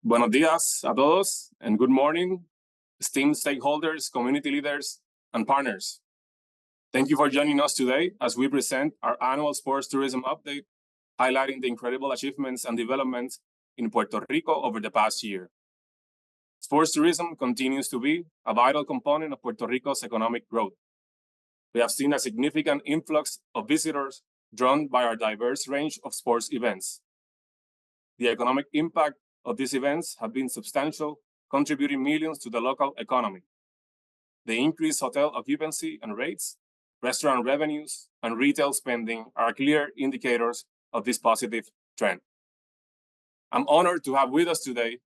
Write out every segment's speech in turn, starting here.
Buenos días a todos, and good morning, esteemed stakeholders, community leaders, and partners. Thank you for joining us today as we present our annual sports tourism update, highlighting the incredible achievements and developments in Puerto Rico over the past year. Sports tourism continues to be a vital component of Puerto Rico's economic growth. We have seen a significant influx of visitors drawn by our diverse range of sports events. The economic impact of these events have been substantial, contributing millions to the local economy. The increased hotel occupancy and rates, restaurant revenues, and retail spending are clear indicators of this positive trend. I'm honored to have with us today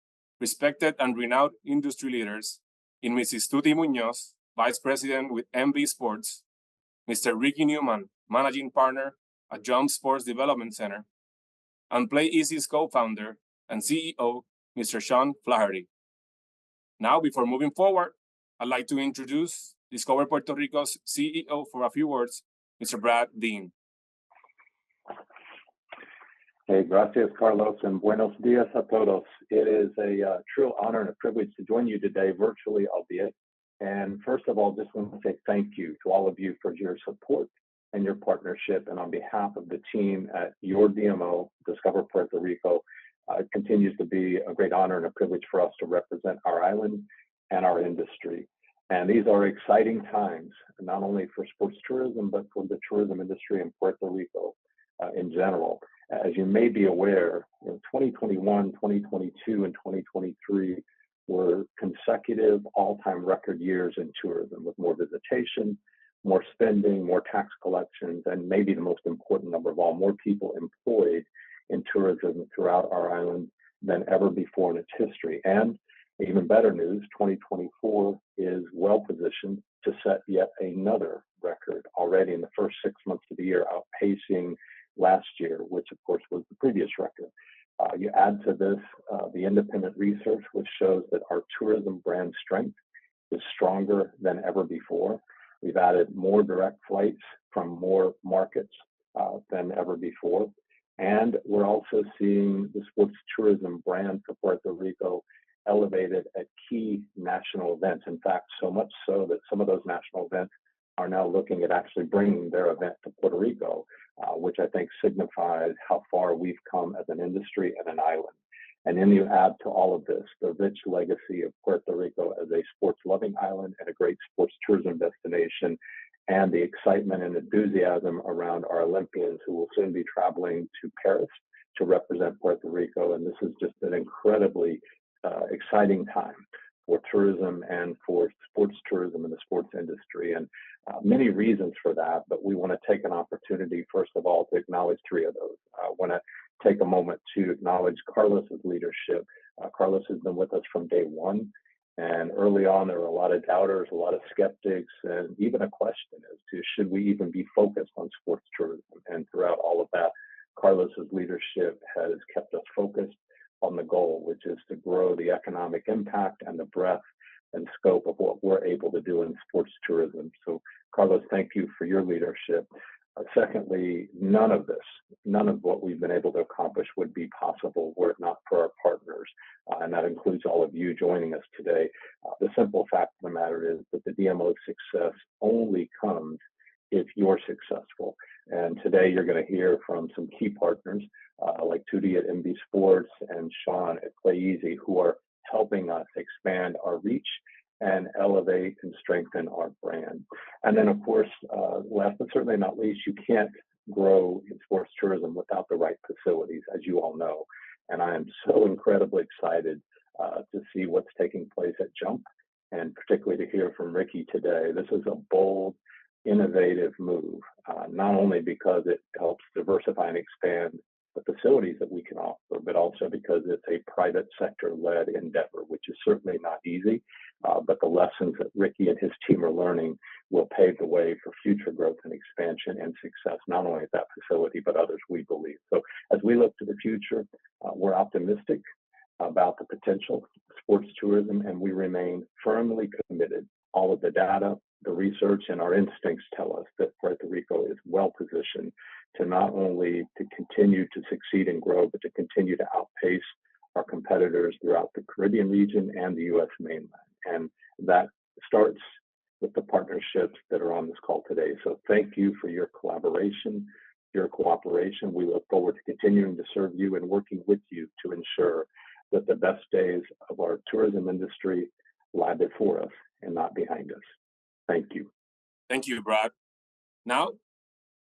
respected and renowned industry leaders in Mrs. Tuti Munoz, Vice President with unveil Sports, Mr. Ricky Newman, Managing Partner at Jump Sports Development Center, and Play Easy's co-founder and CEO, Mr. Sean Flaherty. Now, before moving forward, I'd like to introduce Discover Puerto Rico's CEO for a few words, Mr. Brad Dean. Hey, gracias, Carlos, and buenos dias a todos. It is a true honor and a privilege to join you today, virtually, albeit. And first of all, just want to say thank you to all of you for your support and your partnership. And on behalf of the team at your DMO, Discover Puerto Rico, it continues to be a great honor and a privilege for us to represent our island and our industry. And these are exciting times, not only for sports tourism, but for the tourism industry in Puerto Rico in general. As you may be aware, 2021, 2022, and 2023 were consecutive all-time record years in tourism, with more visitation, more spending, more tax collections, and maybe the most important number of all, more people employed in tourism throughout our island than ever before in its history. And even better news, 2024 is well positioned to set yet another record already in the first 6 months of the year, outpacing last year, which of course was the previous record. You add to this the independent research, which shows that our tourism brand strength is stronger than ever before. We've added more direct flights from more markets than ever before. And we're also seeing the sports tourism brand for Puerto Rico elevated at key national events. In fact, so much so that some of those national events are now looking at actually bringing their event to Puerto Rico, which I think signifies how far we've come as an industry and an island. And then you add to all of this the rich legacy of Puerto Rico as a sports-loving island and a great sports tourism destination, and the excitement and enthusiasm around our Olympians who will soon be traveling to Paris to represent Puerto Rico. And this is just an incredibly exciting time for tourism and for sports tourism and the sports industry. And many reasons for that, but we want to take an opportunity, first of all, to acknowledge three of those. I want to take a moment to acknowledge Carlos's leadership. Carlos has been with us from day one. And early on, there were a lot of doubters, a lot of skeptics, and even a question as to should we even be focused on sports tourism? And throughout all of that, Carlos's leadership has kept us focused on the goal, which is to grow the economic impact and the breadth and scope of what we're able to do in sports tourism. So, Carlos, thank you for your leadership. Secondly, none of what we've been able to accomplish would be possible were it not for our partners, and that includes all of you joining us today. The simple fact of the matter is that the DMO's success only comes if you're successful. And today you're going to hear from some key partners like Tuti at MB Sports and Sean at Play Easy, who are helping us expand our reach and elevate and strengthen our brand. And then, of course, last but certainly not least, you can't grow in sports tourism without the right facilities, as you all know. And I am so incredibly excited to see what's taking place at Jump, and particularly to hear from Ricky today. This is a bold, innovative move, not only because it helps diversify and expand the facilities that we can offer, but also because it's a private sector-led endeavor, which is certainly not easy, but the lessons that Ricky and his team are learning will pave the way for future growth and expansion and success, not only at that facility, but others, we believe. So as we look to the future, we're optimistic about the potential of sports tourism, and we remain firmly committed. All of the data, the research, and our instincts tell us that Puerto Rico is well positioned to not only to continue to succeed and grow, but to continue to outpace our competitors throughout the Caribbean region and the U.S. mainland. And that starts with the partnerships that are on this call today. So thank you for your collaboration, your cooperation. We look forward to continuing to serve you and working with you to ensure that the best days of our tourism industry lie before us and not behind us. Thank you. Thank you, Brad. Now,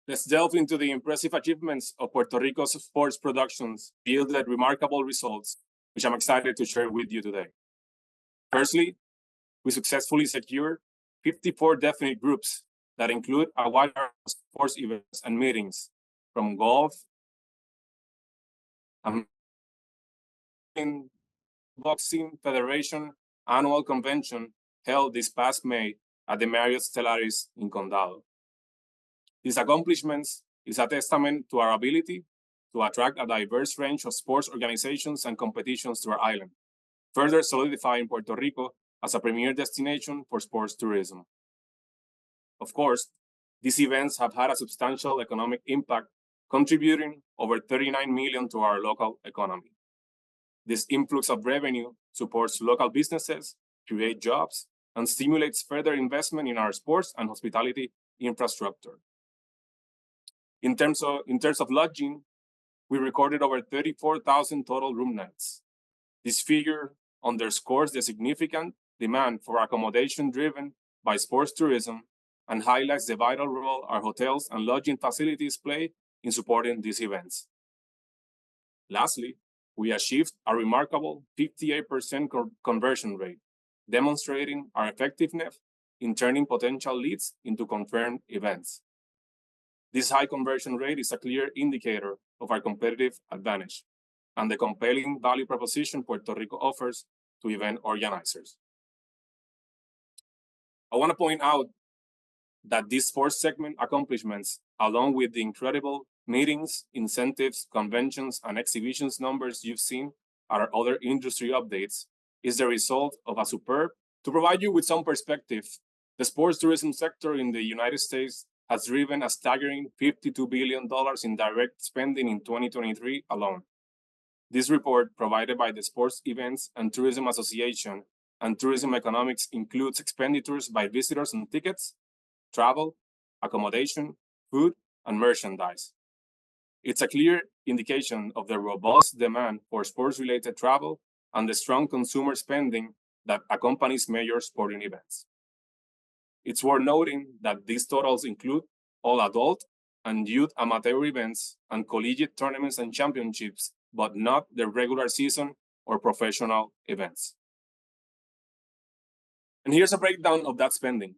let's delve into the impressive achievements of Puerto Rico's sports productions yielded remarkable results, which I'm excited to share with you today. Firstly, we successfully secured 54 definite groups that include a wide range of sports events and meetings, from golf, boxing federation annual convention held this past May at the Marriott Stellaris in Condado. These accomplishments is a testament to our ability to attract a diverse range of sports organizations and competitions to our island, further solidifying Puerto Rico as a premier destination for sports tourism. Of course, these events have had a substantial economic impact, contributing over $39 million to our local economy. This influx of revenue supports local businesses, creates jobs, and stimulates further investment in our sports and hospitality infrastructure. In terms of lodging, we recorded over 34,000 total room nights. This figure underscores the significant demand for accommodation driven by sports tourism and highlights the vital role our hotels and lodging facilities play in supporting these events. Lastly, we achieved a remarkable 58% conversion rate, demonstrating our effectiveness in turning potential leads into confirmed events. This high conversion rate is a clear indicator of our competitive advantage and the compelling value proposition Puerto Rico offers to event organizers. I want to point out that these sports segment accomplishments, along with the incredible meetings, incentives, conventions, and exhibitions numbers you've seen at our other industry updates, is the result of a superb. To provide you with some perspective, the sports tourism sector in the United States has driven a staggering $52 billion in direct spending in 2023 alone. This report, provided by the Sports Events and Tourism Association and Tourism Economics, includes expenditures by visitors on tickets, travel, accommodation, food, and merchandise. It's a clear indication of the robust demand for sports-related travel and the strong consumer spending that accompanies major sporting events. It's worth noting that these totals include all adult and youth amateur events and collegiate tournaments and championships, but not the regular season or professional events. And here's a breakdown of that spending,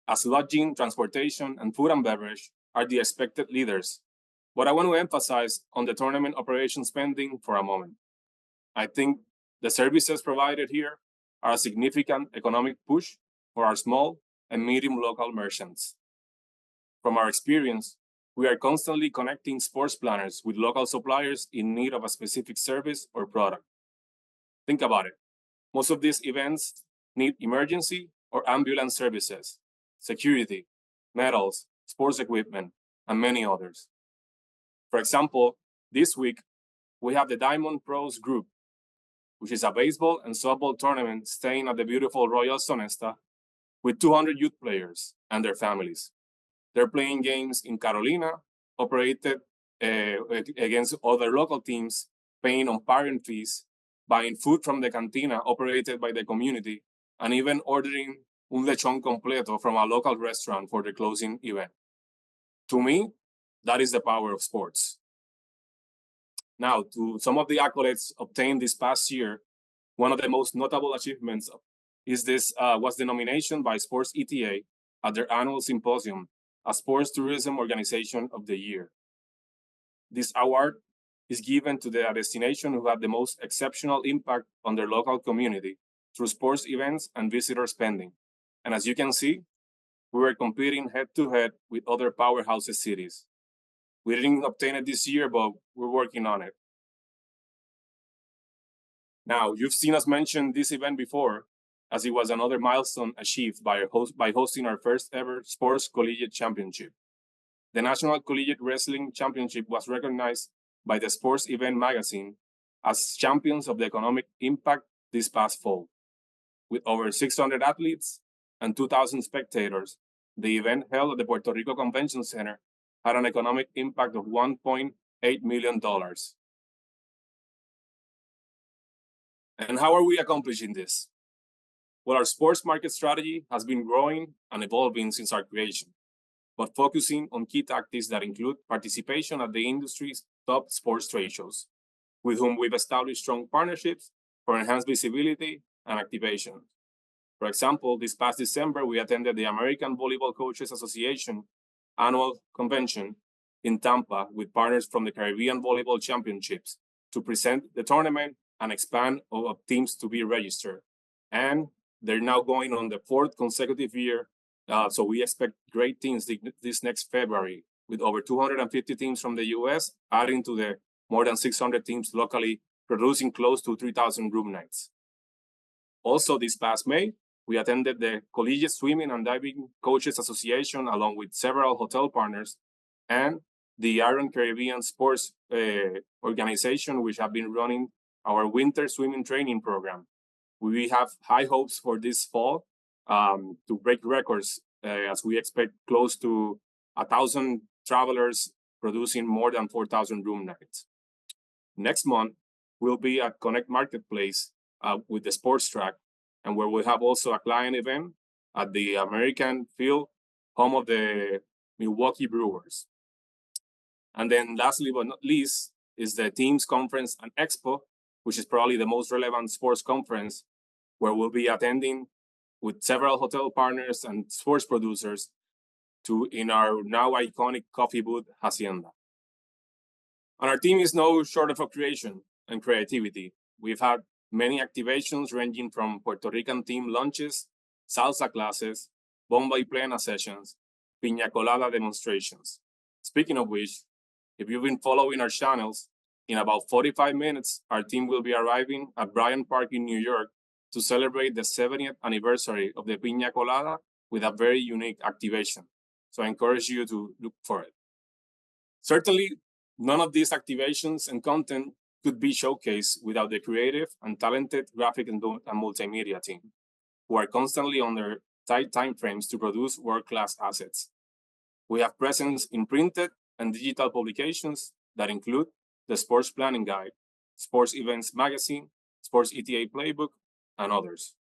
as lodging, transportation, and food and beverage are the expected leaders. But I want to emphasize on the tournament operation spending for a moment. I think the services provided here are a significant economic push for our small and medium local merchants. From our experience, we are constantly connecting sports planners with local suppliers in need of a specific service or product. Think about it. Most of these events need emergency or ambulance services, security, medals, sports equipment, and many others. For example, this week, we have the Diamond Pros Group, which is a baseball and softball tournament staying at the beautiful Royal Sonesta with 200 youth players and their families. They're playing games in Carolina, operated against other local teams, paying umpiring fees, buying food from the cantina operated by the community, and even ordering un lechon completo from a local restaurant for the closing event. To me, that is the power of sports. Now, to some of the accolades obtained this past year, one of the most notable achievements was the nomination by Sports ETA at their annual symposium as Sports Tourism Organization of the Year. This award is given to the destination who had the most exceptional impact on their local community through sports events and visitor spending. And as you can see, we were competing head-to-head with other powerhouse cities. We didn't obtain it this year, but we're working on it. Now, you've seen us mention this event before, as it was another milestone achieved by hosting our first ever Sports Collegiate Championship. The National Collegiate Wrestling Championship was recognized by the Sports Event magazine as champions of the economic impact this past fall. With over 600 athletes and 2,000 spectators, the event held at the Puerto Rico Convention Center had an economic impact of $1.8 million. And how are we accomplishing this? Well, our sports market strategy has been growing and evolving since our creation, but focusing on key tactics that include participation at the industry's top sports trade shows, with whom we've established strong partnerships for enhanced visibility and activation. For example, this past December, we attended the American Volleyball Coaches Association annual convention in Tampa with partners from the Caribbean Volleyball Championships to present the tournament and expand of teams to be registered. And they're now going on the fourth consecutive year. So we expect great teams this next February, with over 250 teams from the US, adding to the more than 600 teams locally, producing close to 3,000 room nights. Also, this past May, we attended the Collegiate Swimming and Diving Coaches Association, along with several hotel partners, and the Iron Caribbean Sports Organization, which have been running our winter swimming training program. We have high hopes for this fall to break records, as we expect close to 1,000 travelers producing more than 4,000 room nights. Next month, we'll be at Connect Marketplace with the sports track, and where we have also a client event at the American Field, home of the Milwaukee Brewers. And then lastly but not least is the Teams Conference and Expo, which is probably the most relevant sports conference, where we'll be attending with several hotel partners and sports producers in our now iconic coffee booth, Hacienda. And our team is no short of creation and creativity. We've had many activations ranging from Puerto Rican team lunches, salsa classes, bomba y plena sessions, piña colada demonstrations. Speaking of which, if you've been following our channels, in about 45 minutes, our team will be arriving at Bryant Park in New York to celebrate the 70th anniversary of the piña colada with a very unique activation. So I encourage you to look for it. Certainly, none of these activations and content could be showcased without the creative and talented graphic and multimedia team, who are constantly under tight timeframes to produce world-class assets. We have presence in printed and digital publications that include the Sports Planning Guide, Sports Events Magazine, Sports ETA Playbook, and others.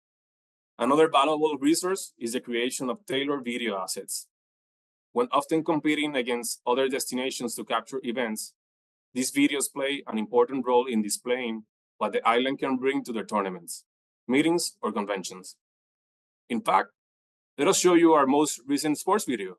Another valuable resource is the creation of tailored video assets. When often competing against other destinations to capture events, these videos play an important role in displaying what the island can bring to their tournaments, meetings, or conventions. In fact, let us show you our most recent sports video.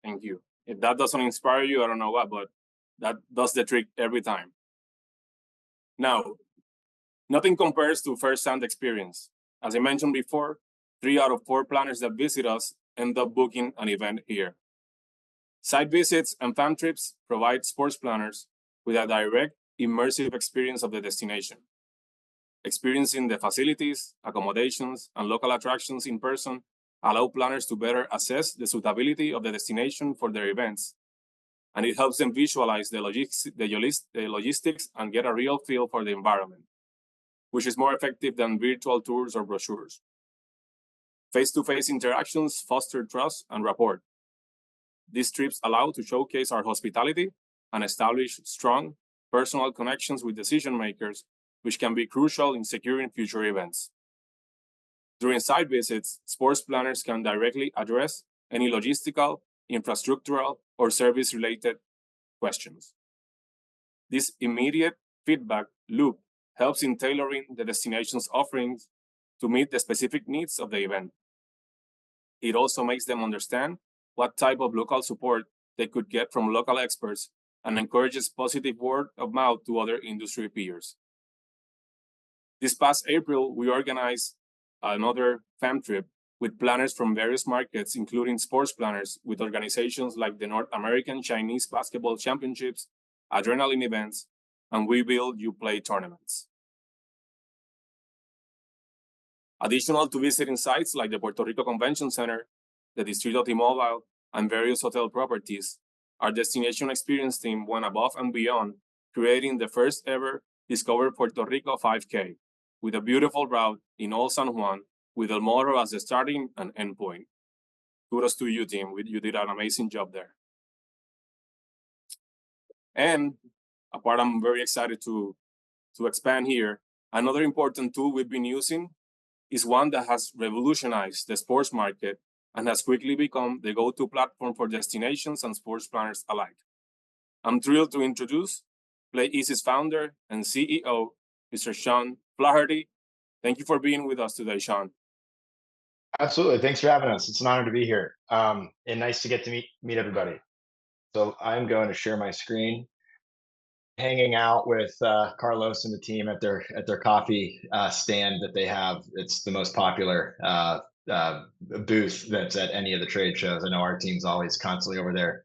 Thank you. If that doesn't inspire you, I don't know what, but that does the trick every time. Now, nothing compares to first-hand experience. As I mentioned before, 3 out of 4 planners that visit us end up booking an event here. Site visits and fan trips provide sports planners with a direct immersive experience of the destination. Experiencing the facilities, accommodations, and local attractions in person allow planners to better assess the suitability of the destination for their events, and it helps them visualize the logistics and get a real feel for the environment, which is more effective than virtual tours or brochures. Face-to-face interactions foster trust and rapport. These trips allow to showcase our hospitality and establish strong personal connections with decision makers, which can be crucial in securing future events. During site visits, sports planners can directly address any logistical, infrastructural, or service-related questions. This immediate feedback loop helps in tailoring the destination's offerings to meet the specific needs of the event. It also makes them understand what type of local support they could get from local experts and encourages positive word of mouth to other industry peers. This past April, we organized another fam trip with planners from various markets, including sports planners with organizations like the North American Chinese Basketball Championships, Adrenaline events, and We Build, You Play tournaments. Additional to visiting sites like the Puerto Rico Convention Center, the Distrito T-Mobile, and various hotel properties, our destination experience team went above and beyond, creating the first ever Discover Puerto Rico 5K, with a beautiful route in Old San Juan, with El Morro as the starting and end point. Kudos to you, team. You did an amazing job there. And a part I'm very excited to expand here, another important tool we've been using is one that has revolutionized the sports market and has quickly become the go-to platform for destinations and sports planners alike. I'm thrilled to introduce PlayEasy's founder and CEO, Mr. Sean Flaherty. Thank you for being with us today, Sean. Absolutely. Thanks for having us. It's an honor to be here. And nice to get to meet everybody. So I'm going to share my screen. Hanging out with Carlos and the team at their coffee stand that they have. It's the most popular booth that's at any of the trade shows. I know our team's always constantly over there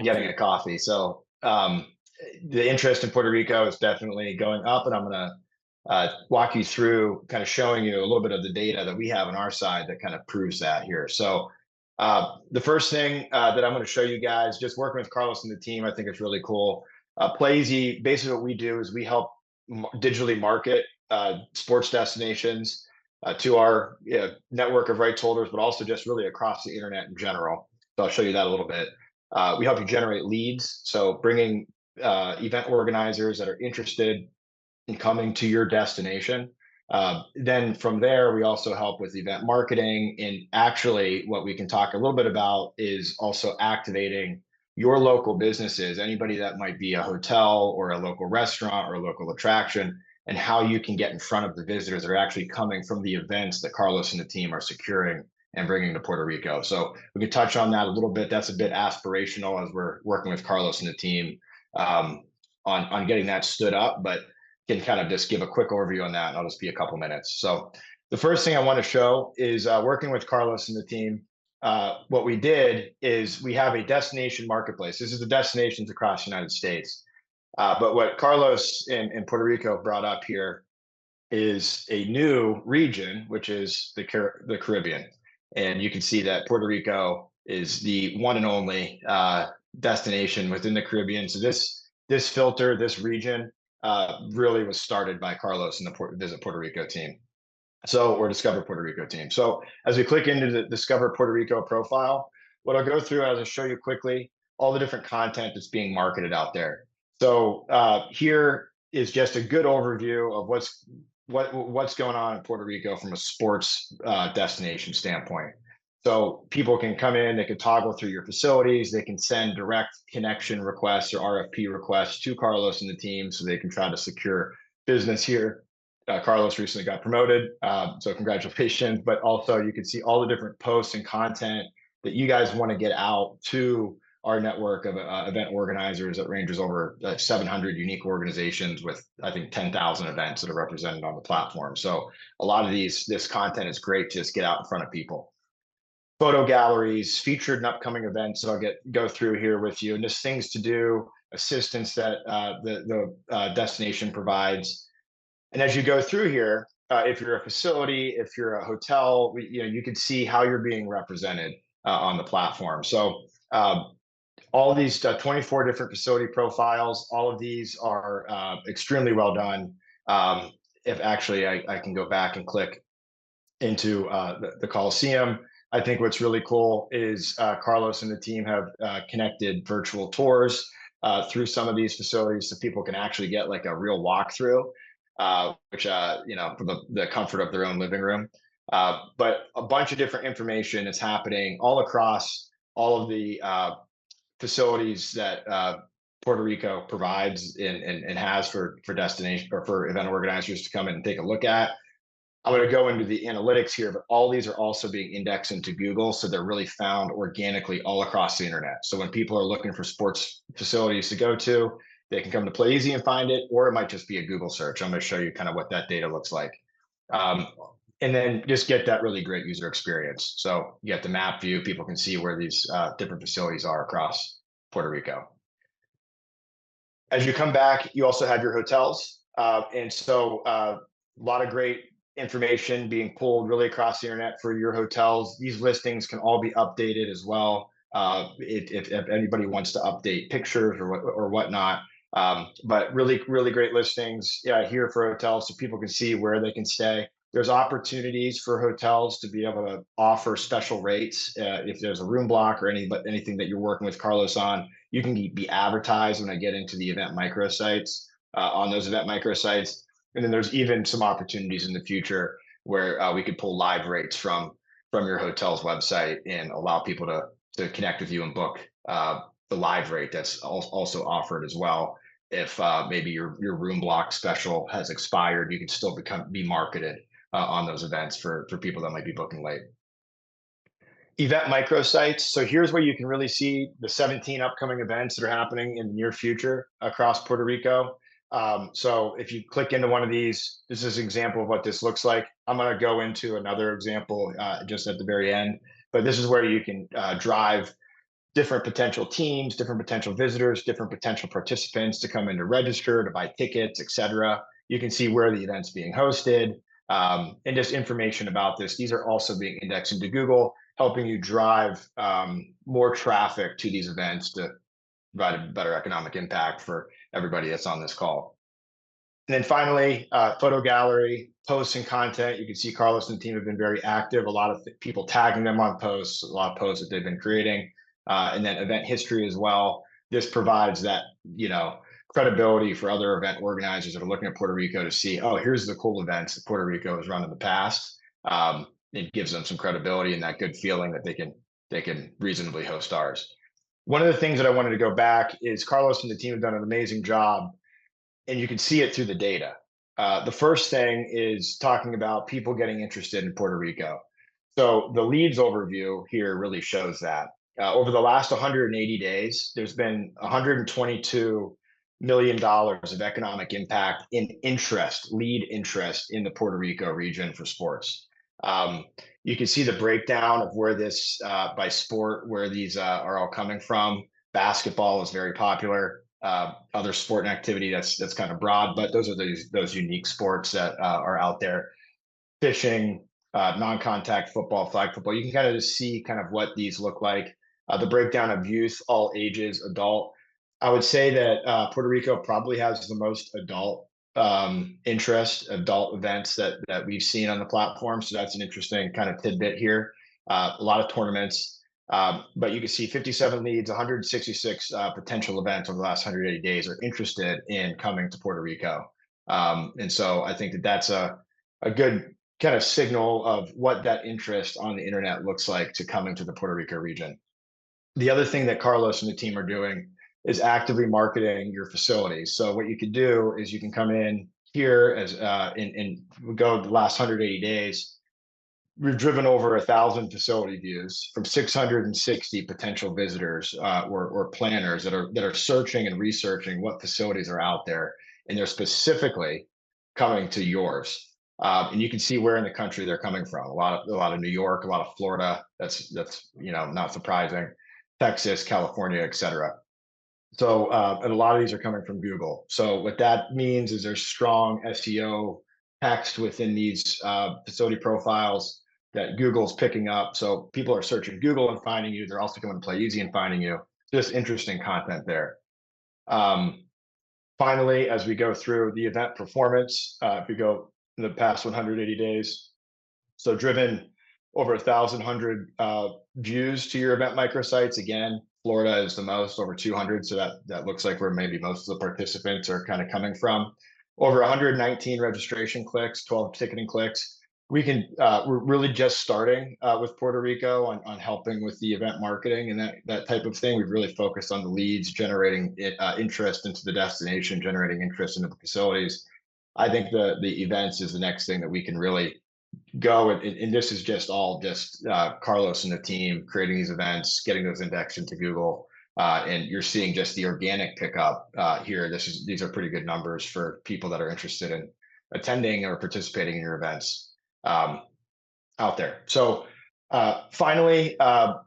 getting a coffee. So the interest in Puerto Rico is definitely going up, and I'm going to walk you through kind of showing you a little bit of the data that we have on our side that kind of proves that here. So the first thing that I'm going to show you guys, just working with Carlos and the team, I think it's really cool. PlayEasy, basically what we do is we help digitally market sports destinations to our network of rights holders, but also just really across the internet in general. So I'll show you that a little bit. We help you generate leads, so bringing event organizers that are interested in coming to your destination. Then from there, we also help with event marketing, and actually what we can talk a little bit about is also activating your local businesses, anybody that might be a hotel or a local restaurant or a local attraction, and how you can get in front of the visitors that are actually coming from the events that Carlos and the team are securing and bringing to Puerto Rico. So we can touch on that a little bit. That's a bit aspirational as we're working with Carlos and the team on getting that stood up, but can kind of just give a quick overview on that, and I'll just be a couple minutes. So the first thing I want to show is working with Carlos and the team. What we did is we have a destination marketplace. This is the destinations across the United States. But what Carlos in Puerto Rico brought up here is a new region, which is the Caribbean. And you can see that Puerto Rico is the one and only destination within the Caribbean. So this filter, this region, really was started by Carlos and the Visit Puerto Rico team. Or Discover Puerto Rico team. So as we click into the Discover Puerto Rico profile, what I'll go through is I'll show you quickly all the different content that's being marketed out there. So here is just a good overview of what's going on in Puerto Rico from a sports destination standpoint. So people can come in, they can toggle through your facilities, they can send direct connection requests or RFP requests to Carlos and the team so they can try to secure business here. Carlos recently got promoted, so congratulations. But also you can see all the different posts and content that you guys want to get out to our network of event organizers that ranges over 700 unique organizations with, I think, 10,000 events that are represented on the platform. So a lot of this content is great to just get out in front of people. Photo galleries, featured and upcoming events that I'll go through here with you, and just things to do assistance that the destination provides. And as you go through here, if you're a facility, if you're a hotel, you can see how you're being represented on the platform. So all of these 24 different facility profiles, all of these are extremely well done. If actually I can go back and click into the Coliseum. I think what's really cool is Carlos and the team have connected virtual tours through some of these facilities so people can actually get like a real walkthrough, which, from the comfort of their own living room. But a bunch of different information is happening all across all of the facilities that Puerto Rico provides and has for destination or for event organizers to come in and take a look at. I'm going to go into the analytics here, but all these are also being indexed into Google. So they're really found organically all across the internet. So when people are looking for sports facilities to go to, they can come to Play Easy and find it, or it might just be a Google search. I'm going to show you kind of what that data looks like. And then just get that really great user experience. So you get the map view, people can see where these different facilities are across Puerto Rico. As you come back, you also have your hotels. And so a lot of great information being pulled really across the internet for your hotels. These listings can all be updated as well. If anybody wants to update pictures or whatnot. But really, really great listings here for hotels so people can see where they can stay. There's opportunities for hotels to be able to offer special rates. If there's a room block or anything that you're working with Carlos on, you can be advertised when I get into the event microsites on those event microsites. And then there's even some opportunities in the future where we could pull live rates from your hotel's website and allow people to connect with you and book the live rate that's also offered as well. If maybe your room block special has expired, you can still be marketed on those events for people that might be booking late. Event microsites. So here's where you can really see the 17 upcoming events that are happening in the near future across Puerto Rico. So if you click into one of these, this is an example of what this looks like. I'm going to go into another example just at the very end, but this is where you can drive different potential teams, different potential visitors, different potential participants to come in to register, to buy tickets, etc. You can see where the event's being hosted, and just information about this. These are also being indexed into Google, helping you drive more traffic to these events to provide a better economic impact for everybody that's on this call. And then finally, photo gallery, posts and content. You can see Carlos and the team have been very active. A lot of people tagging them on posts, a lot of posts that they've been creating, and then event history as well. This provides that, credibility for other event organizers that are looking at Puerto Rico to see, oh, here's the cool events that Puerto Rico has run in the past. It gives them some credibility and that good feeling that they can reasonably host ours. One of the things that I wanted to go back is Carlos and the team have done an amazing job, and you can see it through the data. The first thing is talking about people getting interested in Puerto Rico. So the leads overview here really shows that. Over the last 180 days, there's been $122 million of economic impact in lead interest in the Puerto Rico region for sports. You can see the breakdown of where this by sport, where these are all coming from. Basketball is very popular. Other sport and activity that's kind of broad, but those are those unique sports that are out there. Fishing, non-contact football, flag football. You can kind of just see kind of what these look like. The breakdown of youth, all ages, adult. I would say that Puerto Rico probably has the most adult interest, adult events that we've seen on the platform. So that's an interesting kind of tidbit here. A lot of tournaments, but you can see 57 leads, 166 potential events over the last 180 days are interested in coming to Puerto Rico. And so I think that that's a good kind of signal of what that interest on the internet looks like to come into the Puerto Rico region. The other thing that Carlos and the team are doing is actively marketing your facilities. So what you could do is you can come in here as and go the last 180 days. We've driven over 1,000 facility views from 660 potential visitors or planners that are searching and researching what facilities are out there, and they're specifically coming to yours. And you can see where in the country they're coming from. A lot of New York, a lot of Florida. That's not surprising. Texas, California, etc. So, and a lot of these are coming from Google. So what that means is there's strong SEO text within these facility profiles that Google's picking up. So people are searching Google and finding you. They're also coming to Play Easy and finding you. Just interesting content there. Um, Finally, as we go through the event performance, if we go in the past 180 days, so driven over 1,100 views to your event microsites. Again, Florida is the most, over 200. So that looks like where maybe most of the participants are kind of coming from. Over 119 registration clicks, 12 ticketing clicks. We're really just starting with Puerto Rico on helping with the event marketing and that type of thing. We've really focused on the leads, generating interest into the destination, generating interest into the facilities. I think the events is the next thing that we can really go and this is just all just Carlos and the team creating these events, getting those indexed into Google, and you're seeing just the organic pickup here. These are pretty good numbers for people that are interested in attending or participating in your events out there. So finally,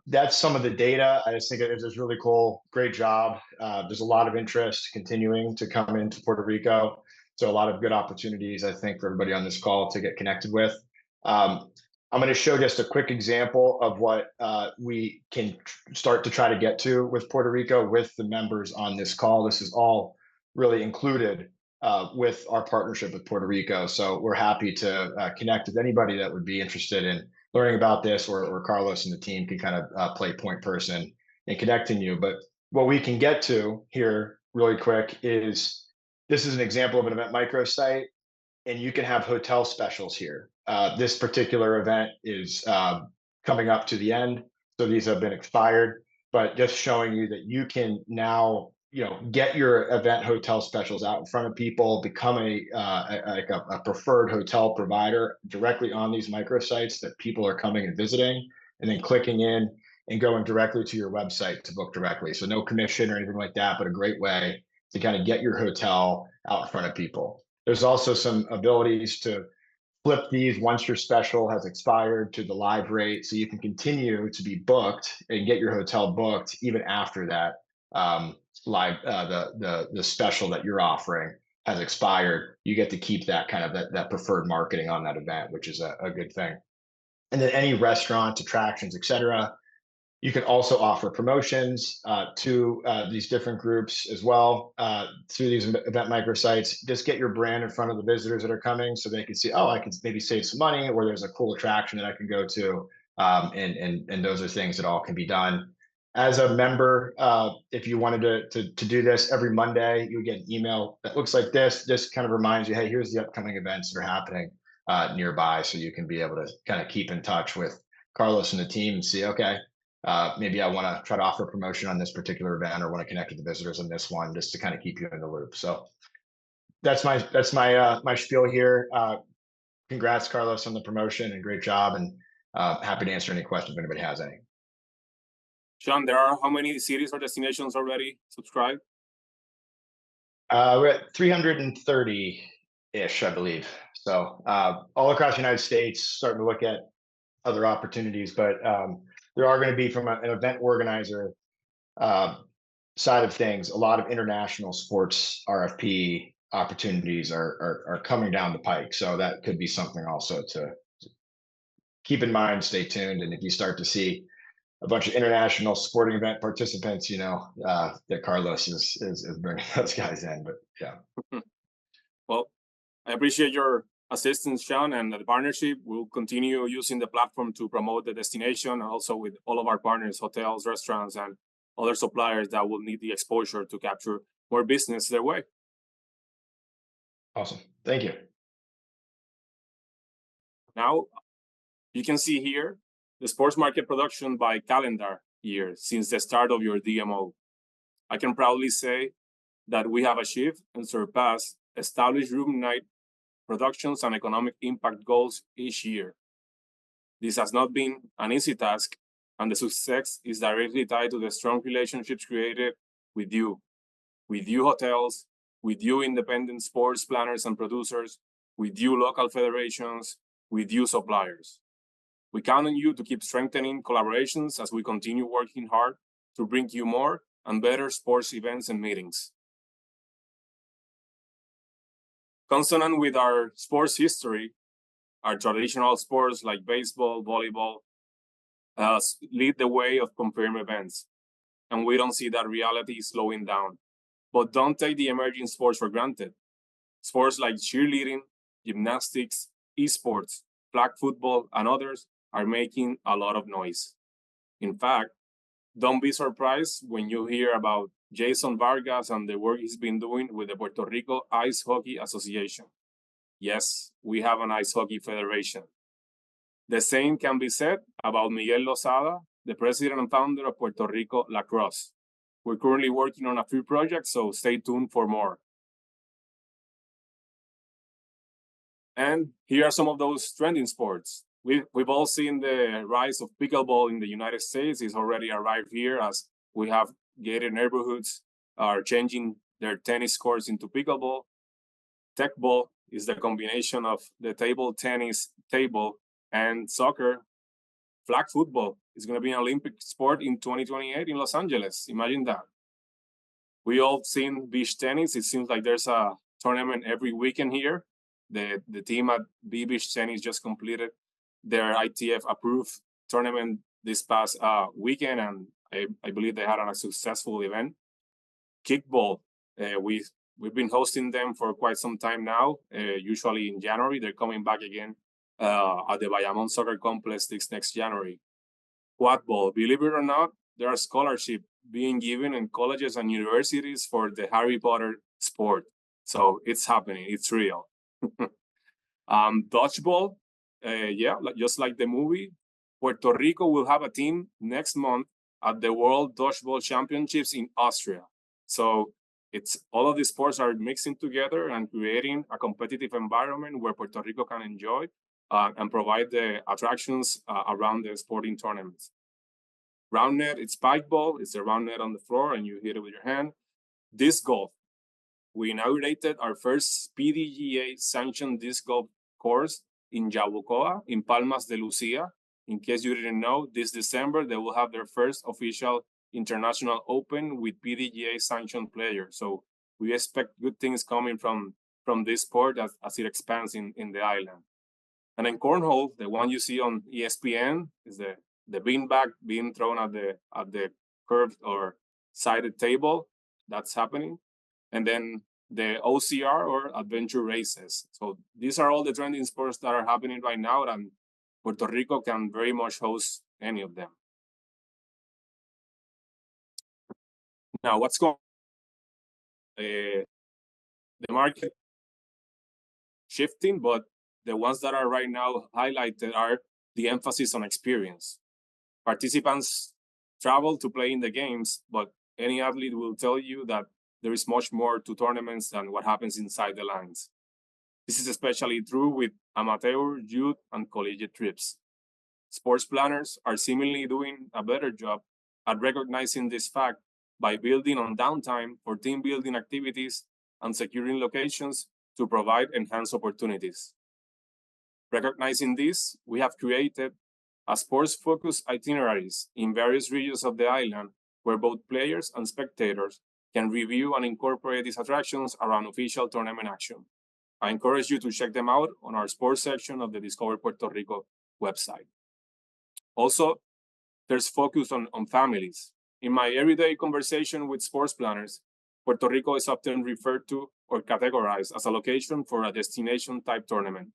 that's some of the data. I just think it is really cool. Great job. There's a lot of interest continuing to come into Puerto Rico. So a lot of good opportunities, I think, for everybody on this call to get connected with. I'm going to show just a quick example of what we can start to try to get to with Puerto Rico with the members on this call. This is all really included with our partnership with Puerto Rico. So we're happy to connect with anybody that would be interested in learning about this, or Carlos and the team can kind of play point person in connecting you. But what we can get to here really quick is this is an example of an event microsite, and you can have hotel specials here. This particular event is coming up to the end, so these have been expired, but just showing you that you can now, get your event hotel specials out in front of people, become a preferred hotel provider directly on these microsites that people are coming and visiting, and then clicking in and going directly to your website to book directly. So no commission or anything like that, but a great way to kind of get your hotel out in front of people. There's also some abilities to flip these once your special has expired to the live rate, so you can continue to be booked and get your hotel booked even after that live the special that you're offering has expired. You get to keep that kind of that preferred marketing on that event, which is a good thing. And then any restaurants, attractions, etc. You can also offer promotions to these different groups as well through these event microsites. Just get your brand in front of the visitors that are coming so they can see, oh, I can maybe save some money, or there's a cool attraction that I can go to. And those are things that all can be done. As a member, if you wanted to do this every Monday, you would get an email that looks like this. This kind of reminds you, hey, here's the upcoming events that are happening nearby. So you can be able to kind of keep in touch with Carlos and the team and see, okay, maybe I want to try to offer a promotion on this particular event, or want to connect with the visitors on this one, just to kind of keep you in the loop. So that's my spiel here. Congrats, Carlos, on the promotion, and great job. And happy to answer any questions if anybody has any. Sean, there are how many cities or destinations already subscribed? We're at 330-ish, I believe. So all across the United States, starting to look at other opportunities, but there are going to be, from an event organizer side of things, a lot of international sports RFP opportunities are coming down the pike. So that could be something also to keep in mind. Stay tuned, and if you start to see a bunch of international sporting event participants, that Carlos is bringing those guys in. But yeah. Well, I appreciate your assistance, Sean, and the partnership. We'll continue using the platform to promote the destination, and also with all of our partners, hotels, restaurants, and other suppliers that will need the exposure to capture more business their way. Awesome. Thank you. Now, you can see here the sports market production by calendar year since the start of your DMO. I can proudly say that we have achieved and surpassed established room night productions and economic impact goals each year. This has not been an easy task, and the success is directly tied to the strong relationships created with you hotels, with you independent sports planners and producers, with you local federations, with you suppliers. We count on you to keep strengthening collaborations as we continue working hard to bring you more and better sports events and meetings. Consonant with our sports history, our traditional sports like baseball, volleyball, lead the way of confirmed events. And we don't see that reality slowing down. But don't take the emerging sports for granted. Sports like cheerleading, gymnastics, esports, flag football, and others are making a lot of noise. In fact, don't be surprised when you hear about Jason Vargas and the work he's been doing with the Puerto Rico Ice Hockey Association. Yes, we have an ice hockey federation. The same can be said about Miguel Lozada, the president and founder of Puerto Rico Lacrosse. We're currently working on a few projects, so stay tuned for more. And here are some of those trending sports. We've all seen the rise of pickleball in the United States. It's already arrived here as we have gated neighborhoods are changing their tennis courts into pickleball. Techball is the combination of the table tennis table and soccer. Flag football is going to be an Olympic sport in 2028 in Los Angeles. Imagine that. We all seen beach tennis. It seems like there's a tournament every weekend here. The team at Beach Tennis just completed their ITF approved tournament this past weekend, and I believe they had a successful event. Kickball, we've been hosting them for quite some time now. Usually in January, they're coming back again at the Bayamon Soccer Complex next January. Quadball, believe it or not, there are scholarships being given in colleges and universities for the Harry Potter sport. So it's happening, it's real. Dodgeball, just like the movie, Puerto Rico will have a team next month at the World Dodgeball Championships in Austria. So it's all of these sports are mixing together and creating a competitive environment where Puerto Rico can enjoy and provide the attractions around the sporting tournaments. Round net, it's spike ball. It's a round net on the floor and you hit it with your hand. Disc golf. We inaugurated our first PDGA sanctioned disc golf course in Yabucoa, in Palmas de Lucia. In case you didn't know, this December, they will have their first official international open with PDGA sanctioned players. So we expect good things coming from this sport as it expands in the island. And then cornhole, the one you see on ESPN, is the beanbag being thrown at the curved or sided table. That's happening. And then the OCR or adventure races. So these are all the trending sports that are happening right now, and Puerto Rico can very much host any of them. Now, what's going the market shifting, but the ones that are right now highlighted are the emphasis on experience. Participants travel to play in the games, but any athlete will tell you that there is much more to tournaments than what happens inside the lines. This is especially true with amateur, youth, and collegiate trips. Sports planners are seemingly doing a better job at recognizing this fact by building on downtime for team building activities and securing locations to provide enhanced opportunities. Recognizing this, we have created a sports-focused itineraries in various regions of the island where both players and spectators can review and incorporate these attractions around official tournament action. I encourage you to check them out on our sports section of the Discover Puerto Rico website. Also, there's focus on families. In my everyday conversation with sports planners, Puerto Rico is often referred to or categorized as a location for a destination type tournament,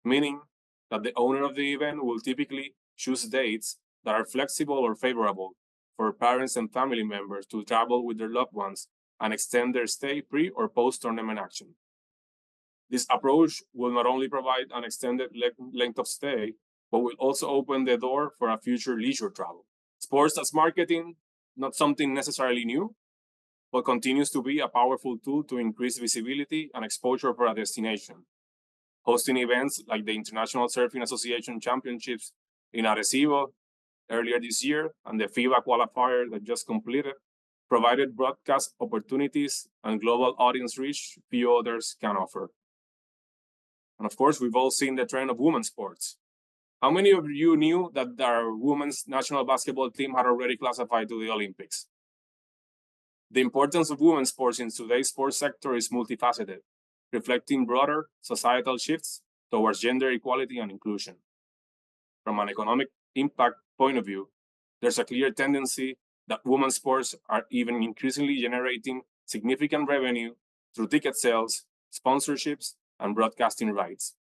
meaning that the owner of the event will typically choose dates that are flexible or favorable for parents and family members to travel with their loved ones and extend their stay pre or post tournament action. This approach will not only provide an extended length of stay, but will also open the door for a future leisure travel. Sports as marketing, not something necessarily new, but continues to be a powerful tool to increase visibility and exposure for a destination. Hosting events like the International Surfing Association Championships in Arecibo earlier this year and the FIBA qualifier that just completed provided broadcast opportunities and global audience reach few others can offer. And of course, we've all seen the trend of women's sports. How many of you knew that our women's national basketball team had already classified to the Olympics? The importance of women's sports in today's sports sector is multifaceted, reflecting broader societal shifts towards gender equality and inclusion. From an economic impact point of view, there's a clear tendency that women's sports are even increasingly generating significant revenue through ticket sales, sponsorships, and broadcasting rights.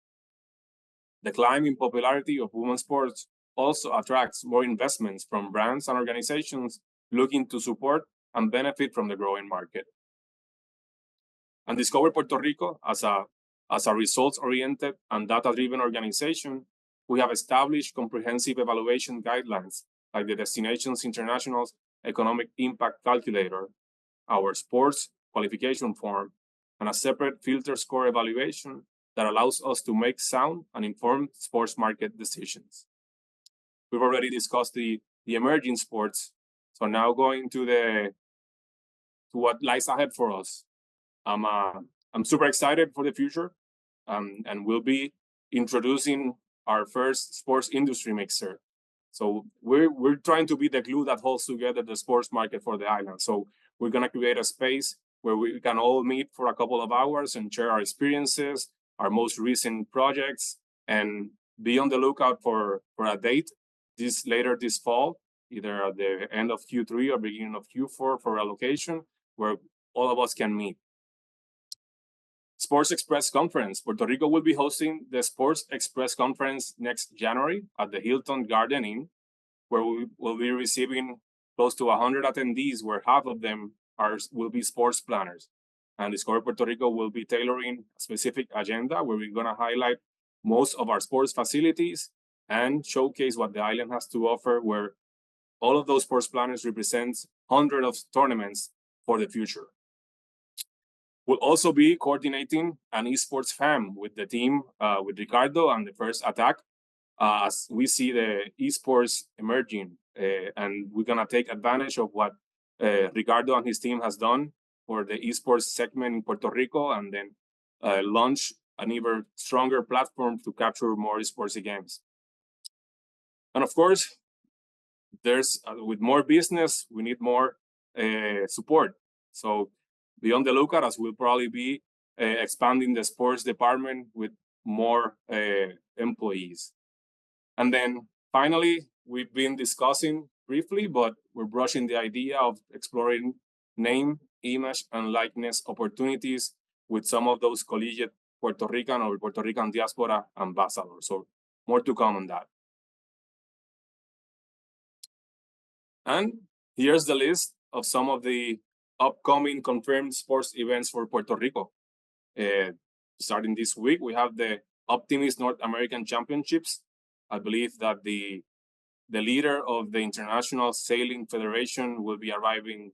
The climb in popularity of women's sports also attracts more investments from brands and organizations looking to support and benefit from the growing market. And Discover Puerto Rico, as a results-oriented and data-driven organization, we have established comprehensive evaluation guidelines like the Destinations International's Economic Impact Calculator, our sports qualification form, and a separate filter score evaluation that allows us to make sound and informed sports market decisions. We've already discussed the emerging sports, so now going to what lies ahead for us. I'm super excited for the future, and we'll be introducing our first sports industry mixer. So we're trying to be the glue that holds together the sports market for the island. So we're gonna create a space where we can all meet for a couple of hours and share our experiences, our most recent projects, and be on the lookout for a date later this fall, either at the end of Q3 or beginning of Q4 for a location where all of us can meet. Sports Express Conference. Puerto Rico will be hosting the Sports Express Conference next January at the Hilton Garden Inn, where we will be receiving close to 100 attendees, where half of them will be sports planners. And Discover Puerto Rico will be tailoring a specific agenda where we're gonna highlight most of our sports facilities and showcase what the island has to offer, where all of those sports planners represents hundreds of tournaments for the future. We'll also be coordinating an esports fam with the team, with Ricardo and the First Attack, as we see the esports emerging, and we're gonna take advantage of what Ricardo and his team has done for the esports segment in Puerto Rico, and then launch an even stronger platform to capture more esports games. And of course, there's with more business, we need more support. So be on the lookout, as we'll probably be expanding the sports department with more employees. And then finally, we've been discussing briefly, but we're brushing the idea of exploring name, image, and likeness opportunities with some of those collegiate Puerto Rican or Puerto Rican diaspora ambassadors. So more to come on that. And here's the list of some of the upcoming confirmed sports events for Puerto Rico. Starting this week, we have the Optimist North American Championships. I believe that the leader of the International Sailing Federation will be arriving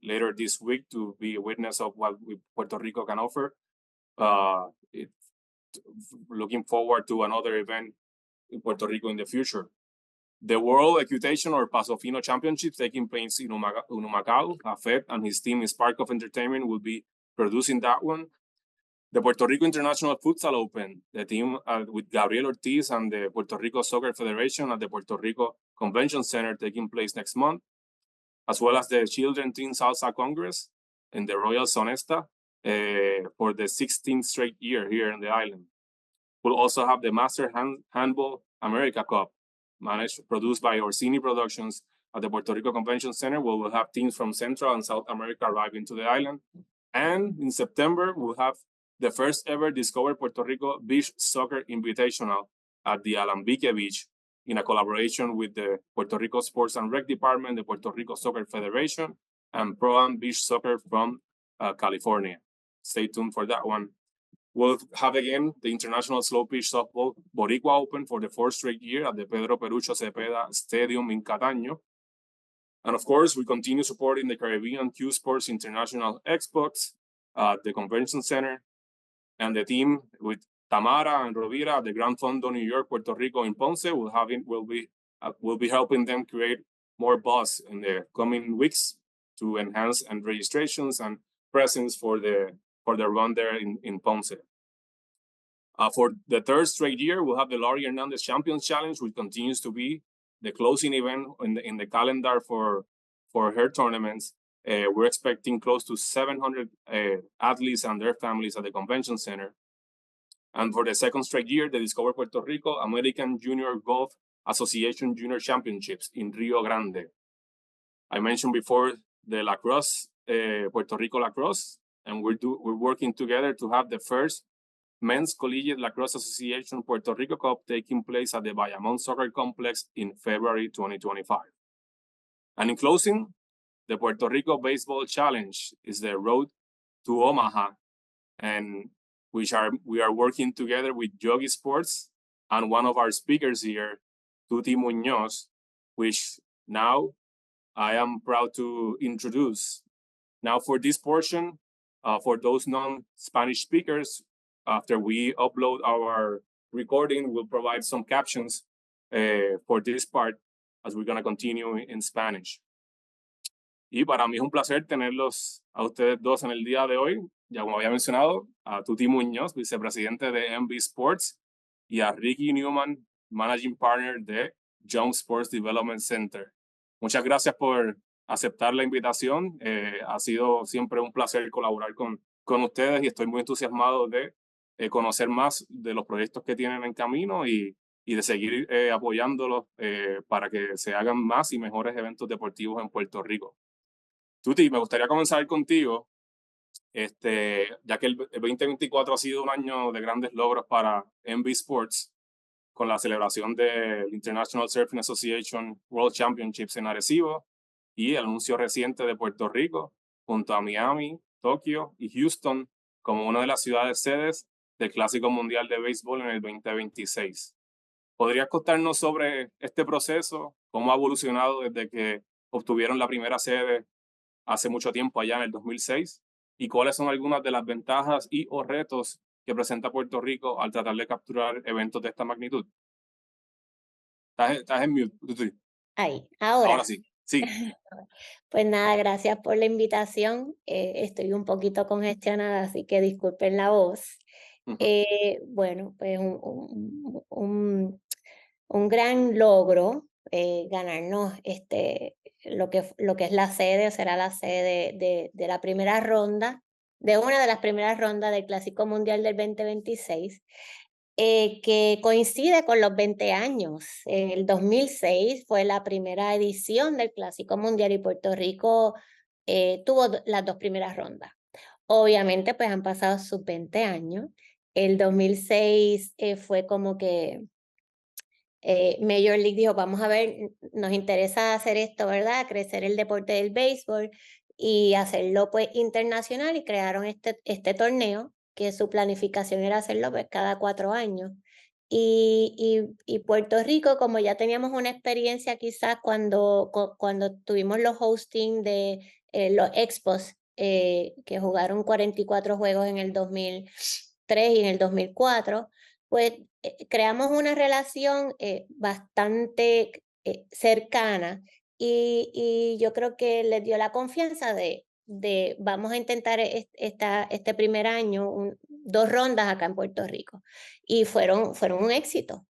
later this week to be a witness of what Puerto Rico can offer. Looking forward to another event in Puerto Rico in the future. The World Equitation or Paso Fino Championships taking place in Humacao. Afet and his team in Spark of Entertainment will be producing that one. The Puerto Rico International Futsal Open, the team with Gabriel Ortiz and the Puerto Rico Soccer Federation at the Puerto Rico Convention Center taking place next month, as well as the Children Teen Salsa Congress in the Royal Sonesta for the 16th straight year here in the island. We'll also have the Master Handball America Cup, produced by Orsini Productions at the Puerto Rico Convention Center, where we'll have teams from Central and South America arriving to the island. And in September, we'll have the first ever Discover Puerto Rico Beach Soccer Invitational at the Alambique Beach in a collaboration with the Puerto Rico Sports and Rec Department, the Puerto Rico Soccer Federation, and Pro-Am Beach Soccer from California. Stay tuned for that one. We'll have again the International Slow Pitch Softball Boricua Open for the 4th straight year at the Pedro Perucho Cepeda Stadium in Cataño. And of course, we continue supporting the Caribbean Q Sports International Xbox at the Convention Center, and the team with Tamara and Rovira at the Gran Fondo New York, Puerto Rico in Ponce will be helping them create more buzz in the coming weeks to enhance and registrations and presence for the run there in Ponce. For the 3rd straight year, we'll have the Laurie Hernandez Champions Challenge, which continues to be the closing event in the calendar for her tournaments. We're expecting close to 700 athletes and their families at the convention center. And for the second straight year, the Discover Puerto Rico American Junior Golf Association Junior Championships in Rio Grande. I mentioned before the lacrosse, Puerto Rico lacrosse, and we're working together to have the first Men's Collegiate Lacrosse Association Puerto Rico Cup taking place at the Bayamón Soccer Complex in February 2025. And in closing, the Puerto Rico Baseball Challenge is the road to Omaha, and we are working together with Yogi Sports and one of our speakers here, Tuti Muñoz, which now I am proud to introduce. Now for this portion, for those non-Spanish speakers, after we upload our recording, we'll provide some captions for this part as we're going to continue in Spanish. Y para mí es un placer tenerlos a ustedes dos en el día de hoy. Ya como había mencionado, a Tuti Muñoz, vicepresidente de MB Sports, y a Ricky Newman, managing partner de Young Sports Development Center. Muchas gracias por aceptar la invitación. Ha sido siempre un placer colaborar con ustedes y estoy muy entusiasmado de conocer más de los proyectos que tienen en camino y de seguir apoyándolos para que se hagan más y mejores eventos deportivos en Puerto Rico. Tuti, me gustaría comenzar contigo, ya que el 2024 ha sido un año de grandes logros para MB Sports, con la celebración del International Surfing Association World Championships en Arecibo y el anuncio reciente de Puerto Rico, junto a Miami, Tokio y Houston, como una de las ciudades sedes del Clásico Mundial de Béisbol en el 2026. ¿Podrías contarnos sobre este proceso? ¿Cómo ha evolucionado desde que obtuvieron la primera sede hace mucho tiempo, allá en el 2006? ¿Y cuáles son algunas de las ventajas y o retos que presenta Puerto Rico al tratar de capturar eventos de esta magnitud? Estás en mute, Tuti. Ahí, ahora. Sí, sí. Pues nada, gracias por la invitación. Estoy un poquito congestionada, así que disculpen la voz. Bueno, pues un gran logro ganarnos lo que es la sede, o será la sede de la primera ronda, de una de las primeras rondas del Clásico Mundial del 2026. Que coincide con los 20 años. En el 2006 fue la primera edición del Clásico Mundial y Puerto Rico tuvo las dos primeras rondas. Obviamente, pues han pasado sus 20 años. El 2006 fue como que Major League dijo, vamos a ver, nos interesa hacer esto, ¿verdad? Crecer el deporte del béisbol y hacerlo pues internacional, y crearon este torneo, que su planificación era hacerlo pues cada 4 años. Y Puerto Rico, como ya teníamos una experiencia quizás cuando tuvimos los hosting de los expos, que jugaron 44 juegos en el 2003 y en el 2004, pues creamos una relación bastante cercana, y yo creo que les dio la confianza de vamos a intentar este primer año 2 rondas acá en Puerto Rico, y fueron un éxito,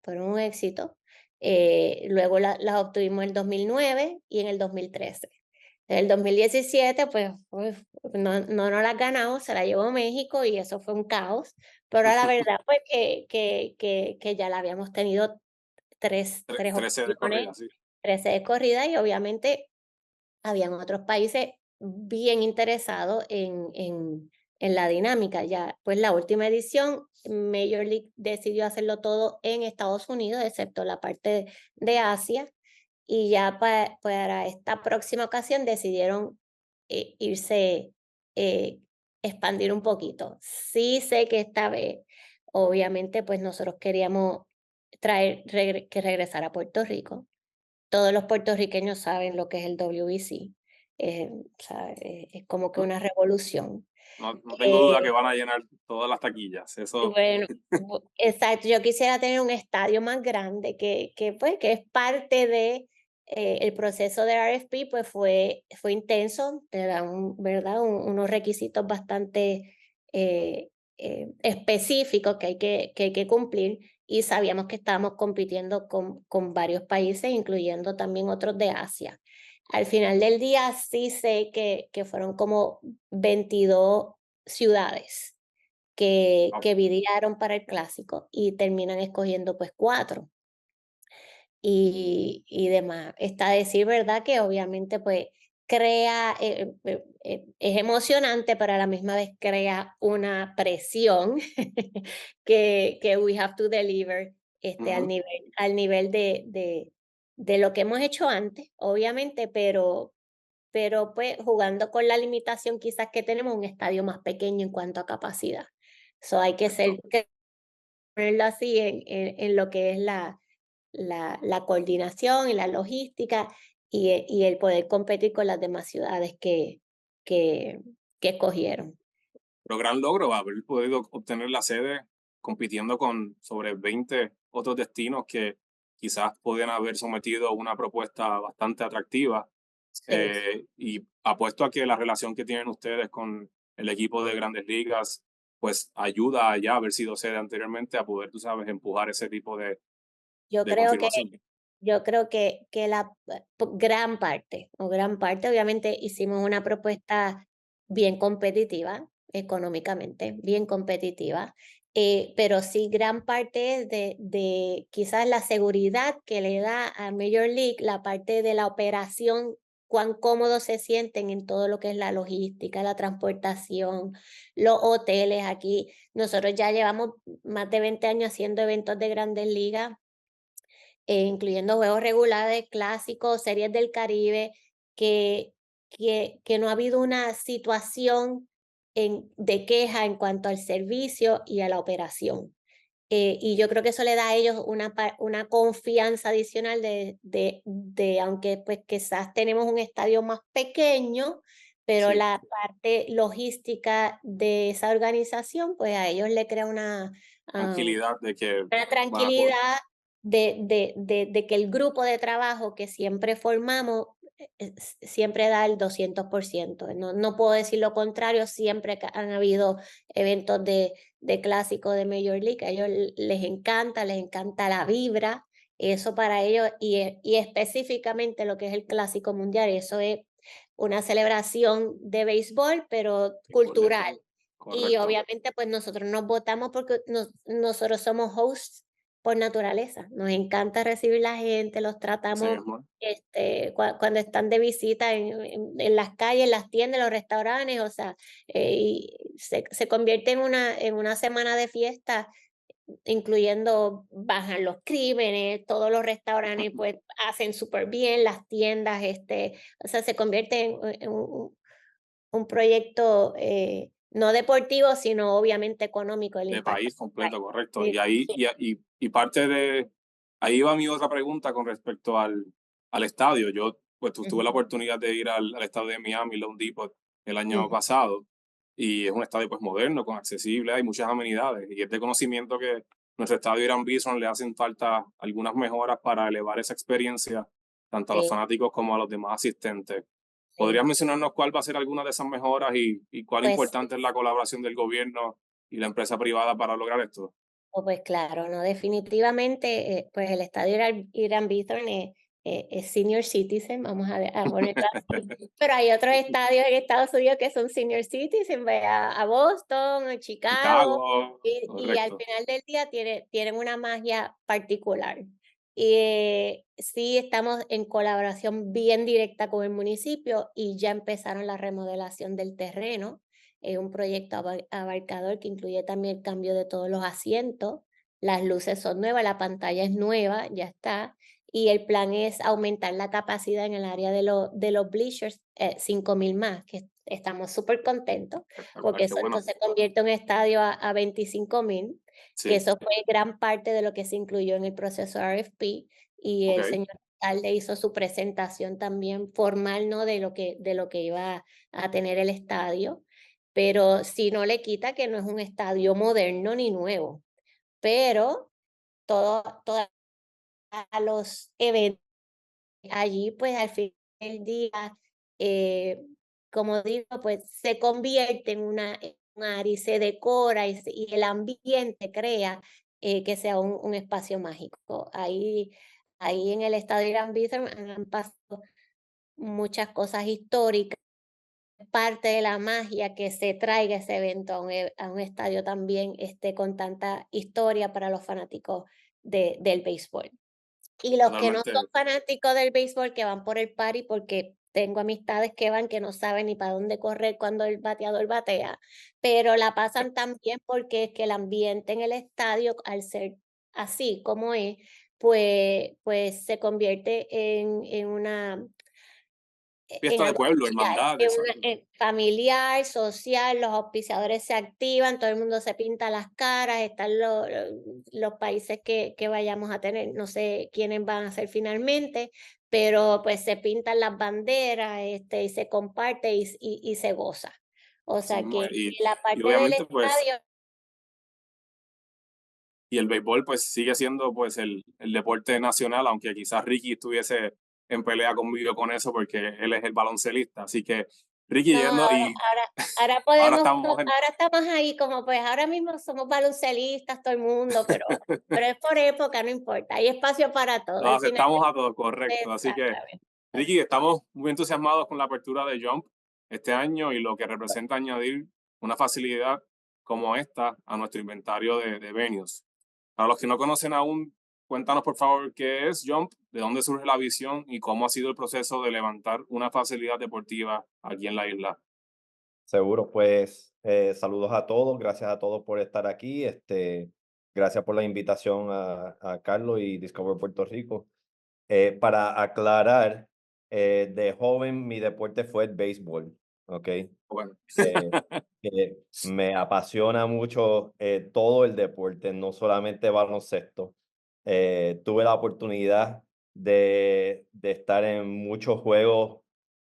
luego las obtuvimos en el 2009 y en el 2013. En el 2017, pues no las ganamos, se la llevó México y eso fue un caos, pero la verdad pues que ya la habíamos tenido 13 de corrida, sí. 13 de corrida, y obviamente habían otros países bien interesados en la dinámica. Ya, pues la última edición, Major League decidió hacerlo todo en Estados Unidos, excepto la parte de Asia, y ya para esta próxima ocasión decidieron expandir un poquito. Sí sé que esta vez, obviamente, pues nosotros queríamos que regresara a Puerto Rico. Todos los puertorriqueños saben lo que es el WBC. Es como que una revolución. No tengo duda que van a llenar todas las taquillas. Eso. Bueno, exacto. Yo quisiera tener un estadio más grande, que es parte de el proceso de RFP, pues fue intenso, te dan, ¿verdad? Unos requisitos bastante específicos que hay que cumplir, y sabíamos que estábamos compitiendo con varios países, incluyendo también otros de Asia. Al final del día sí sé que fueron como 22 ciudades que videaron para el clásico y terminan escogiendo pues 4 y demás. Está a decir verdad que obviamente pues crea, es emocionante, pero a la misma vez crea una presión que we have to deliver Ujú. al nivel de lo que hemos hecho antes, obviamente, pero pues jugando con la limitación quizás que tenemos un estadio más pequeño en cuanto a capacidad. So hay que Correcto. ponerlo así en lo que es la coordinación y la logística y el poder competir con las demás ciudades que, que escogieron. Pero gran logro haber podido obtener la sede compitiendo con sobre 20 otros destinos que quizás podían haber sometido a una propuesta bastante atractiva. Sí. Y apuesto a que la relación que tienen ustedes con el equipo de Grandes Ligas, pues ayuda a ya haber sido sede anteriormente a poder, tú sabes, empujar ese tipo Yo de creo que confirmación. Yo creo que gran parte, obviamente hicimos una propuesta bien competitiva, económicamente, bien competitiva, pero sí gran parte es de quizás la seguridad que le da a Major League, la parte de la operación, cuán cómodos se sienten en todo lo que es la logística, la transportación, los hoteles aquí. Nosotros ya llevamos más de 20 años haciendo eventos de Grandes Ligas incluyendo juegos regulares, clásicos, series del Caribe, que no ha habido una situación de queja en cuanto al servicio y a la operación. Y yo creo que eso le da a ellos una confianza adicional aunque pues quizás tenemos un estadio más pequeño, pero Sí, la parte logística de esa organización, pues a ellos le crea tranquilidad de que una van a poder. tranquilidad de que el grupo de trabajo que siempre formamos siempre da el 200%. No puedo decir lo contrario, siempre que han habido eventos de clásico de Major League, a ellos les encanta la vibra, eso para ellos, y específicamente lo que es el clásico mundial, eso es una celebración de béisbol, pero cultural. Y Correcto. obviamente, pues nosotros nos votamos porque nosotros somos hosts por naturaleza. Nos encanta recibir la gente, los Así tratamos mismo. cuando están de visita en las calles, en las tiendas, en los restaurantes, o sea, y se convierte en una semana de fiesta, incluyendo bajan los crímenes, todos los restaurantes pues hacen súper bien, las tiendas, o sea, se convierte en un proyecto, no deportivo, sino obviamente económico, el De impacto país del completo, país. correcto. Y Sí, ahí, sí, y parte de, ahí va mi otra pregunta con respecto al estadio. Yo, pues, tuve la ujú, oportunidad de ir al estadio de Miami, Lone Depot, el año ujú, pasado, y es un estadio, pues, moderno, con accesible, hay muchas amenidades, y es de conocimiento que nuestro estadio Irán Bison le hacen falta algunas mejoras para elevar esa experiencia, tanto a los sí, fanáticos como a los demás asistentes. ¿Podrías sí. mencionarnos cuál va a ser alguna de esas mejoras y cuál Pues importante es la colaboración del gobierno y la empresa privada para lograr esto? pues claro, no, definitivamente, pues el estadio Irán Bithorn es senior citizen, vamos a ponerlo así, pero hay otros estadios en Estados Unidos que son senior citizen, ve a Boston, a Chicago, Chicago, y al correcto. final del día tienen una magia particular. Y sí estamos en colaboración bien directa con el municipio y ya empezaron la remodelación del terreno. Es un proyecto abarcador que incluye también el cambio de todos los asientos. Las luces son nuevas, la pantalla es nueva, ya está. Y el plan es aumentar la capacidad en el área de los bleachers, 5,000 más, que estamos súper contentos, Espectacular, porque qué eso bueno. entonces convierte un estadio a 25,000, que Sí, eso fue gran parte de lo que se incluyó en el proceso RFP. Y ok, el señor alcalde hizo su presentación también formal, ¿no? De lo que iba a tener el estadio, pero si no le quita que no es un estadio moderno ni nuevo, pero todos los eventos allí, pues al fin del día, eh, como digo, pues se convierte en un área y se decora y el ambiente crea que sea un espacio mágico. Ahí en el estadio Gran Bithorn han pasado muchas cosas históricas. Parte de la magia que se traiga ese evento a un estadio también, con tanta historia para los fanáticos del béisbol. Y los que no Totalmente. son fanáticos del béisbol, que van por el party, porque tengo amistades que van, que no saben ni para dónde correr cuando el bateador batea, pero la pasan tan bien porque es que el ambiente en el estadio, al ser así como es, pues se convierte en una en Fiesta de algo pueblo, social, hermandad, exacto. familiar, social, los auspiciadores se activan, todo el mundo se pinta las caras, están los países que vayamos a tener, no sé quiénes van a ser finalmente, pero pues se pintan las banderas, y se comparte y se goza. O Así sea mismo que es. la Y parte del obviamente, pues, estadio. y el béisbol pues sigue siendo pues el deporte nacional, aunque quizás Ricky estuviese en pelea conmigo con eso porque él es el baloncelista. Así que Ricky No, yendo y ahora ahora podemos, estamos en... ahora estamos ahí como pues ahora mismo somos baloncelistas todo el mundo, pero es por época, no importa, hay espacio para todo, Nos al final aceptamos a todos, correcto. Así que, exactamente, Ricky, estamos muy entusiasmados con la apertura de Jump este año y lo que representa añadir una facilidad como esta a nuestro inventario de venues. Para los que no conocen aún, cuéntanos por favor qué es Jump, de dónde surge la visión y cómo ha sido el proceso de levantar una facilidad deportiva aquí en la isla. Seguro, pues saludos a todos, gracias a todos por estar aquí, gracias por la invitación a Carlos y Discover Puerto Rico. Para aclarar, de joven mi deporte fue el béisbol, ¿ok? Bueno, Eh, Me apasiona mucho todo el deporte, no solamente baloncesto. Tuve la oportunidad de estar en muchos juegos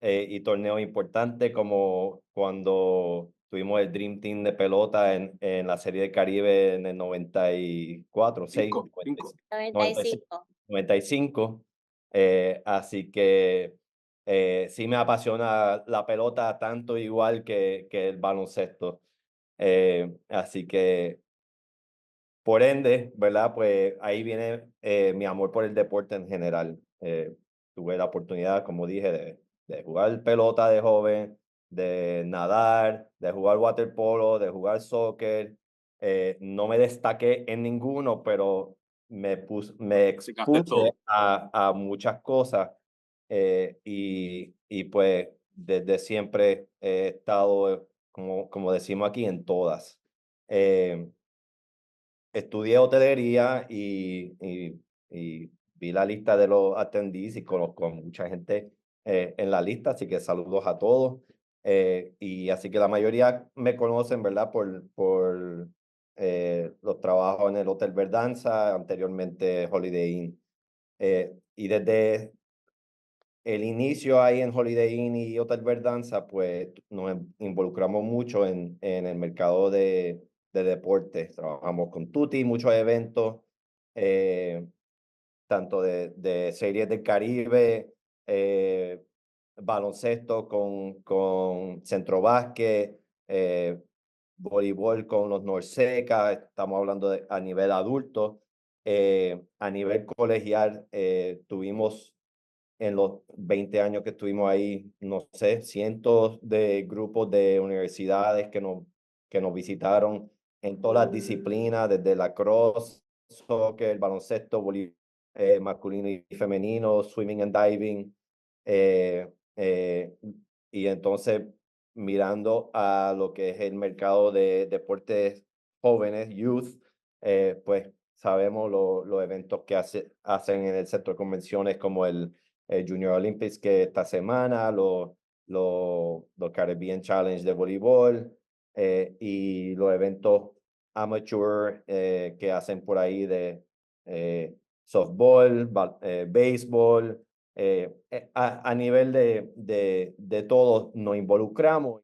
y torneos importantes, como cuando tuvimos el Dream Team de pelota en la Serie del Caribe en el 94, 6, cinco. 95. 95. 95. Así que sí me apasiona la pelota tanto igual que el baloncesto. Así que por ende, ¿verdad? Pues ahí viene mi amor por el deporte en general. Tuve la oportunidad, como dije, de jugar pelota de joven, de nadar, de jugar waterpolo, de jugar soccer. No me destaqué en ninguno, pero me Practicaste expuse todo. a muchas cosas y pues desde siempre he estado, como decimos aquí, en todas. Eh, Estudié hotelería y vi la lista de los attendees y conozco a mucha gente en la lista, así que saludos a todos. Y así que la mayoría me conocen, ¿verdad? Por los trabajos en el Hotel Verdanza, anteriormente Holiday Inn. Y desde el inicio ahí en Holiday Inn y Hotel Verdanza, pues nos involucramos mucho en el mercado de deportes. Trabajamos con Tutti, muchos eventos, eh, tanto de series del Caribe, baloncesto con Centro Básquet, voleibol con los Norseca, estamos hablando a nivel adulto. A nivel colegial, tuvimos en los 20 años que estuvimos ahí, no sé, cientos de grupos de universidades que nos visitaron en todas las disciplinas, desde la cross, soccer, baloncesto, masculino y femenino, swimming and diving. Eh, eh, y entonces, mirando a lo que es el mercado de deportes jóvenes, youth, pues sabemos los eventos que hacen en el centro de convenciones como el Junior Olympics que esta semana, los Caribbean Challenge de voleibol y los eventos amateur que hacen por ahí de softball, béisbol. A nivel de todos nos involucramos